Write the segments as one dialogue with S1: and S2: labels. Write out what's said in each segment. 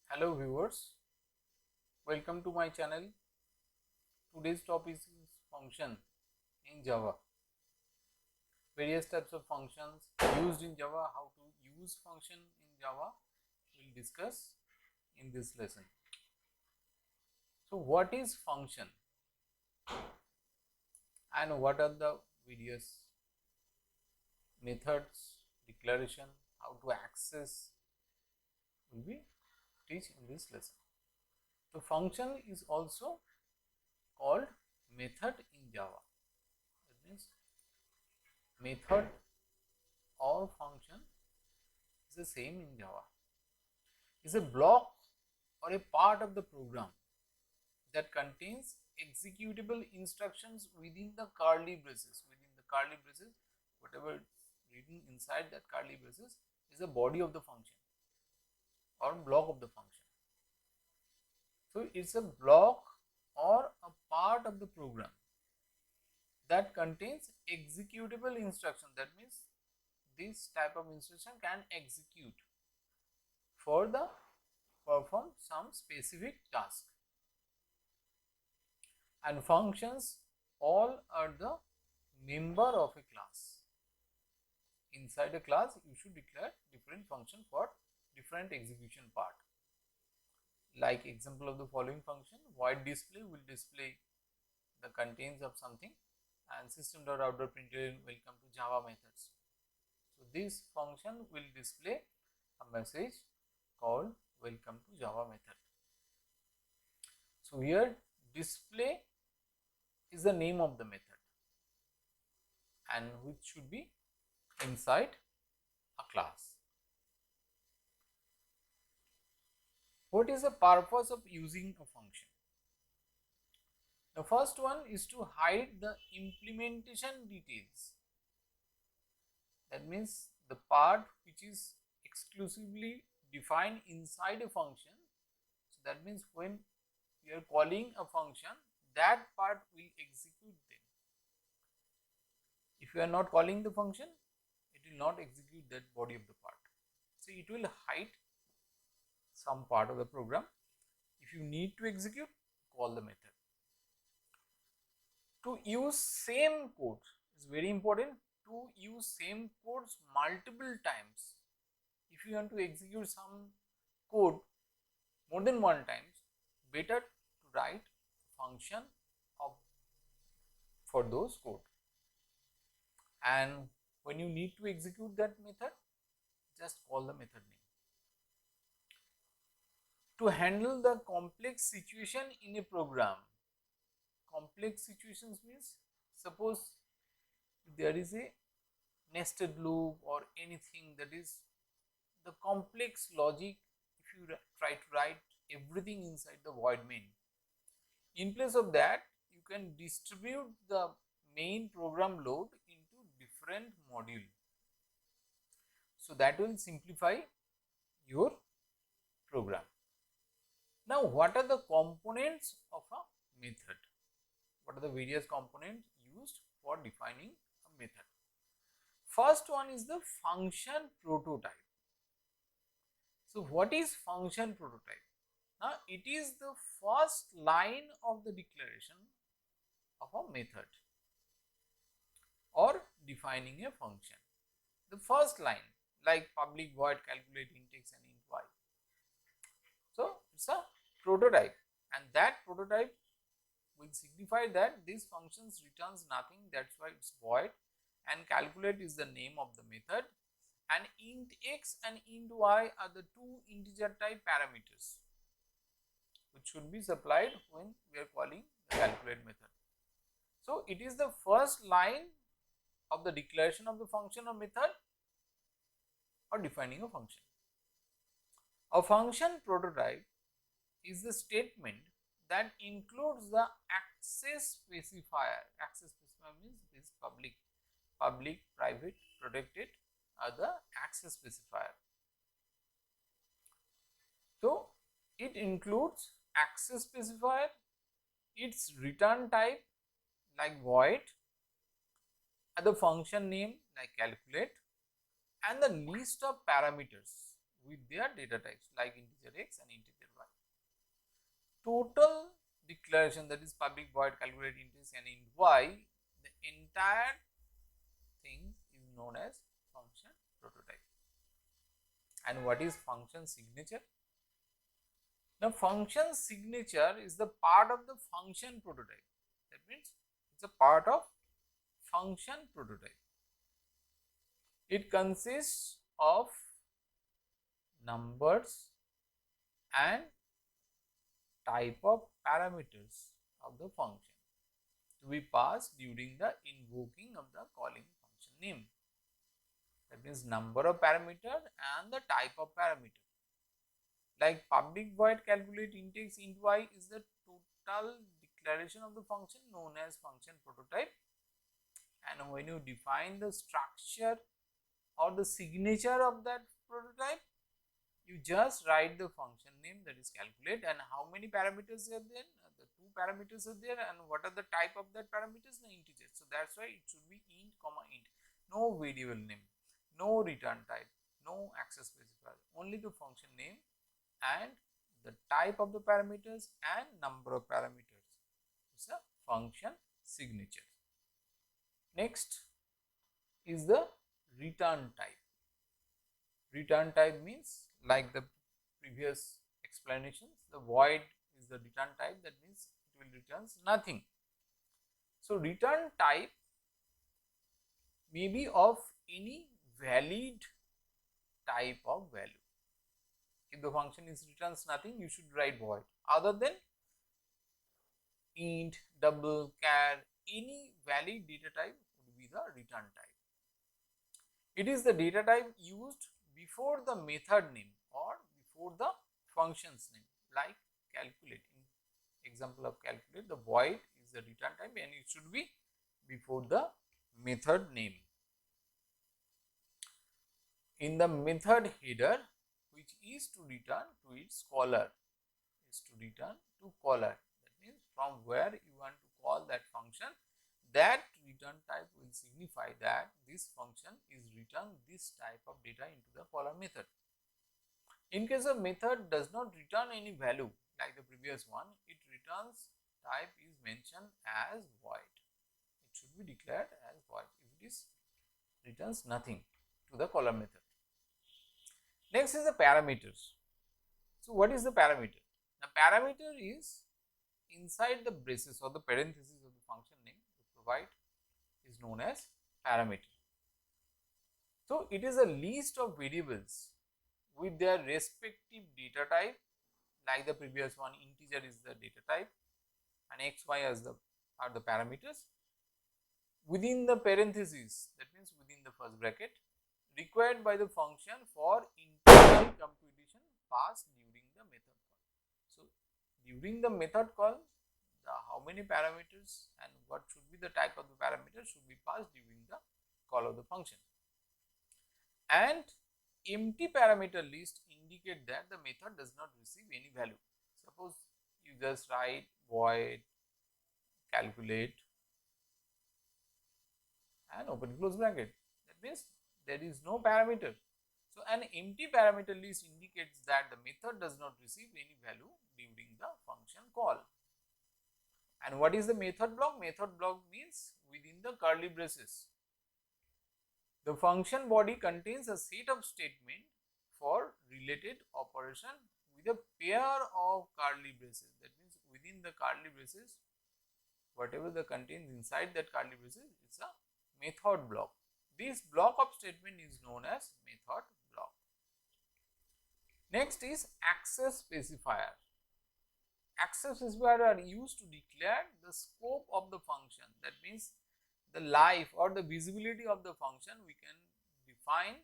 S1: Hello viewers, welcome to my channel. Today's topic is function in Java. Various types of functions used in Java, how to use function in Java, we will discuss in this lesson. So what is function and what are the various methods, declaration, how to access will be teach in this lesson. So function is also called method in Java. That means method or function is the same in Java. Is a block or a part of the program that contains executable instructions within the curly braces. Within the curly braces, whatever is written inside that curly braces is the body of the function or block of the function. So it's a block or a part of the program that contains executable instruction. That means this type of instruction can execute for the perform some specific task. And functions all are the member of a class. Inside a class you should declare different function for different execution part. Like example of the following function, void display will display the contents of something, and system.out.println will come to Java methods. So this function will display a message called welcome to Java method. So here display is the name of the method and which should be inside a class. What is the purpose of using a function? The first one is to hide the implementation details. That means the part which is exclusively defined inside a function. So that means when we are calling a function, that part will execute then. If you are not calling the function, it will not execute that body of the part. So it will hide some part of the program. If you need to execute, call the method. To use same code is very important. To use same codes multiple times. If you want to execute some code more than one times, better to write function of for those code. And when you need to execute that method, just call the method name. To handle the complex situation in a program. Complex situations means suppose there is a nested loop or anything that is the complex logic. If you try to write everything inside the void main, in place of that you can distribute the main program load into different module. So that will simplify your program. Now what are the components of a method? What are the various components used for defining a method? First one is the function prototype. So what is function prototype? Now it is the first line of the declaration of a method or defining a function. The first line, like public void calculate int x and int y. So it's a prototype, and that prototype will signify that this functions returns nothing, that's why it's void, and calculate is the name of the method, and int x and int y are the two integer type parameters which should be supplied when we are calling the calculate method. So it is the first line of the declaration of the function or method or defining a function. A function prototype is the statement that includes the access specifier. Access specifier means this public, private, protected are the access specifier. So it includes access specifier, its return type like void, the function name like calculate, and the list of parameters with their data types like integer x and integer declaration, that is public void calculate int x and int y, the entire thing is known as function prototype. And what is function signature? Now, function signature is the part of the function prototype. That means it's a part of function prototype. It consists of numbers and type of parameters of the function to be passed during the invoking of the calling function name. That means number of parameter and the type of parameter. Like public void calculate int x int y is the total declaration of the function known as function prototype. And when you define the structure or the signature of that prototype, you just write the function name, that is calculate, and how many parameters are there? The 2 parameters are there, and what are the type of that parameters? The integers. So that's why it should be int comma int. No variable name, no return type, no access specifier, only the function name and the type of the parameters and number of parameters. It's a function signature. Next is the return type. Return type means, like the previous explanations, the void is the return type, that means it will returns nothing. So return type may be of any valid type of value. If the function is returns nothing, you should write void. Other than int, double, char, any valid data type would be the return type. It is the data type used before the method name or before the function's name, like calculate. In example of calculate, the void is the return type and it should be before the method name. In the method header, which is to return to its caller, is to return to caller. That means from where you want to call that function, that return type will signify that this function is return this type of data into the caller method. In case of method does not return any value like the previous one, it returns type is mentioned as void. It should be declared as void if it is returns nothing to the caller method. Next is the parameters. So what is the parameter? The parameter is inside the braces or the parentheses of the function name to provide is known as parameter. So it is a list of variables with their respective data type, like the previous one, integer is the data type and x, y as are the parameters. Within the parentheses, that means within the first bracket, required by the function for internal computation passed during the method call. So during the method call, how many parameters and what should be the type of the parameter should be passed during the call of the function. And empty parameter list indicate that the method does not receive any value. Suppose you just write void calculate and open close bracket, that means there is no parameter. So an empty parameter list indicates that the method does not receive any value during the function call. And what is the method block? Method block means within the curly braces. The function body contains a set of statement for related operation with a pair of curly braces. That means within the curly braces, whatever the contains inside that curly braces is a method block. This block of statement is known as method block. Next is access specifier. Access specifier are used to declare the scope of the function. That means the life or the visibility of the function we can define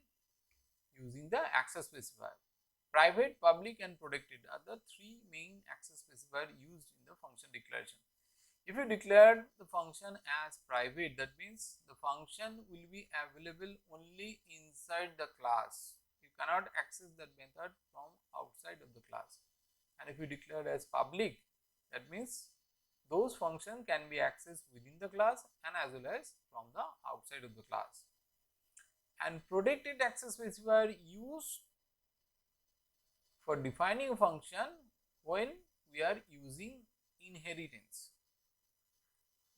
S1: using the access specifier. Private, public and protected are the 3 main access specifier used in the function declaration. If you declare the function as private, that means the function will be available only inside the class. You cannot access that method from outside of the class. And if you declare as public, that means those functions can be accessed within the class and as well as from the outside of the class. And protected access specifier used for defining a function when we are using inheritance.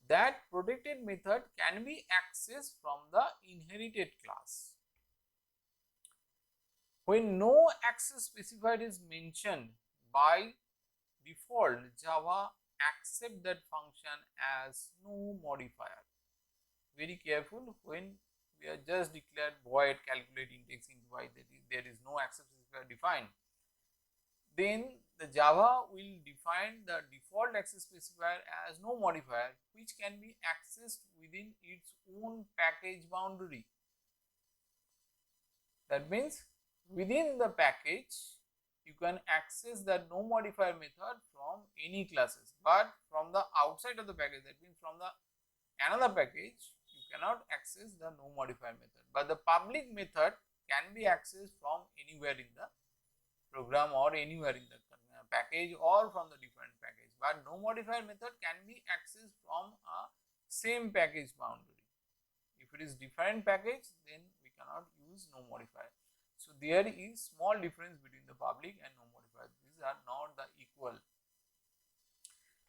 S1: That protected method can be accessed from the inherited class. When no access specified is mentioned, by default Java accept that function as no modifier. Very careful, when we are just declared void calculate index into y, that is there is no access specifier defined, then the Java will define the default access specifier as no modifier, which can be accessed within its own package boundary. That means within the package you can access the no modifier method from any classes, but from the outside of the package, that means from the another package, you cannot access the no modifier method, but the public method can be accessed from anywhere in the program or anywhere in the package or from the different package, but no modifier method can be accessed from a same package boundary. If it is different package, then we cannot use no modifier. So there is small difference between the public and no modifier. These are not the equal.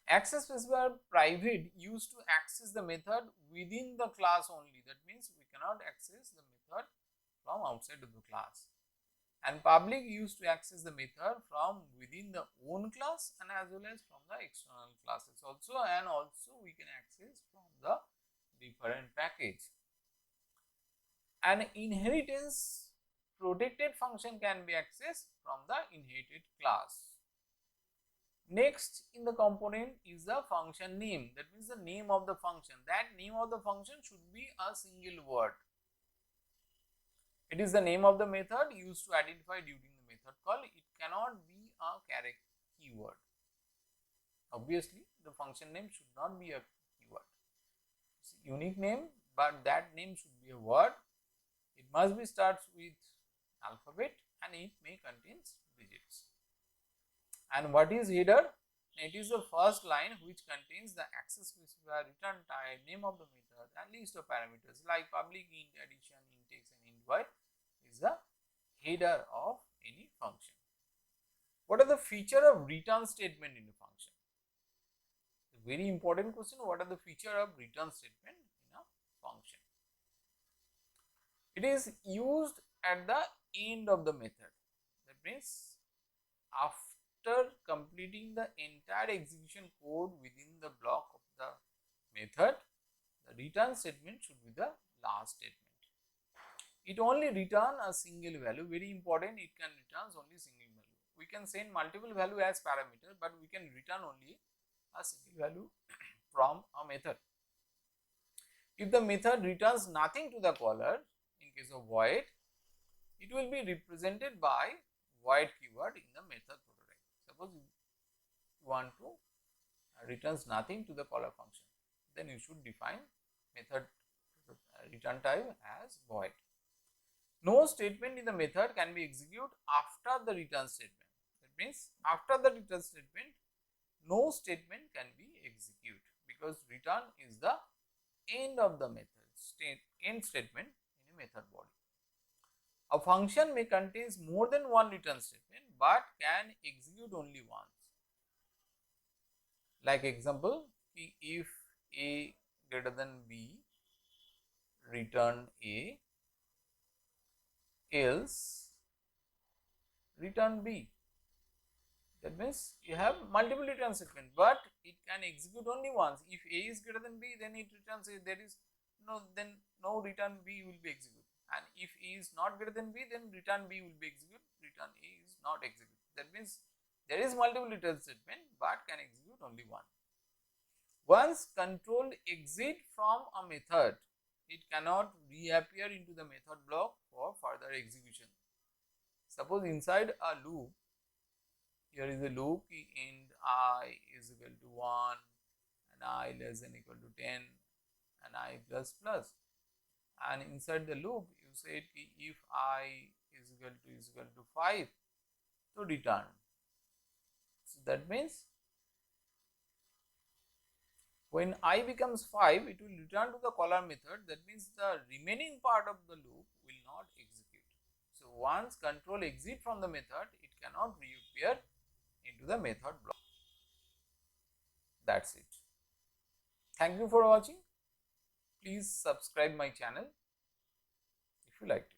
S1: Access specifier private used to access the method within the class only. That means we cannot access the method from outside of the class. And public used to access the method from within the own class and as well as from the external classes also, and also we can access from the different package. An inheritance protected function can be accessed from the inherited class. Next in the component is the function name, that means the name of the function. That name of the function should be a single word. It is the name of the method used to identify during the method call. It cannot be a character keyword. Obviously, the function name should not be a keyword. It's a unique name, but that name should be a word. It must be starts with alphabet and it may contains digits. And what is header? It is the first line which contains the access specifier, return type, name of the method and list of parameters like public int, addition, index and int y is the header of any function. What are the feature of return statement in a function? A very important question. What are the feature of return statement in a function? It is used at the end of the method. That means after completing the entire execution code within the block of the method, the return statement should be the last statement. It only return a single value. Very important, it can return only single value. We can send multiple value as parameter, but we can return only a single value from a method. If the method returns nothing to the caller, in case of void, it will be represented by void keyword in the method prototype. Suppose you want to returns nothing to the caller function, then you should define method return type as void. No statement in the method can be executed after the return statement. That means after the return statement, no statement can be executed because return is the end of the method, end statement in a method body. A function may contain more than one return statement but can execute only once. Like example, if A greater than B, return A, else return B. That means you have multiple return statement, but it can execute only once. If A is greater than B, then it returns A. There is no return B will be executed. And if A is not greater than B, then return B will be executed. Return A is not executed. That means there is multiple return statement, but can execute only one. Once control exit from a method, it cannot reappear into the method block for further execution. Suppose inside a loop, here is a loop, int I is equal to 1 and I less than equal to 10 and I plus plus, and inside the loop you said if I is equal to 5 to return. So that means when I becomes 5, it will return to the caller method. That means the remaining part of the loop will not execute. So once control exit from the method, it cannot reappear into the method block. That's it. Thank you for watching. Please subscribe my channel if you liked it.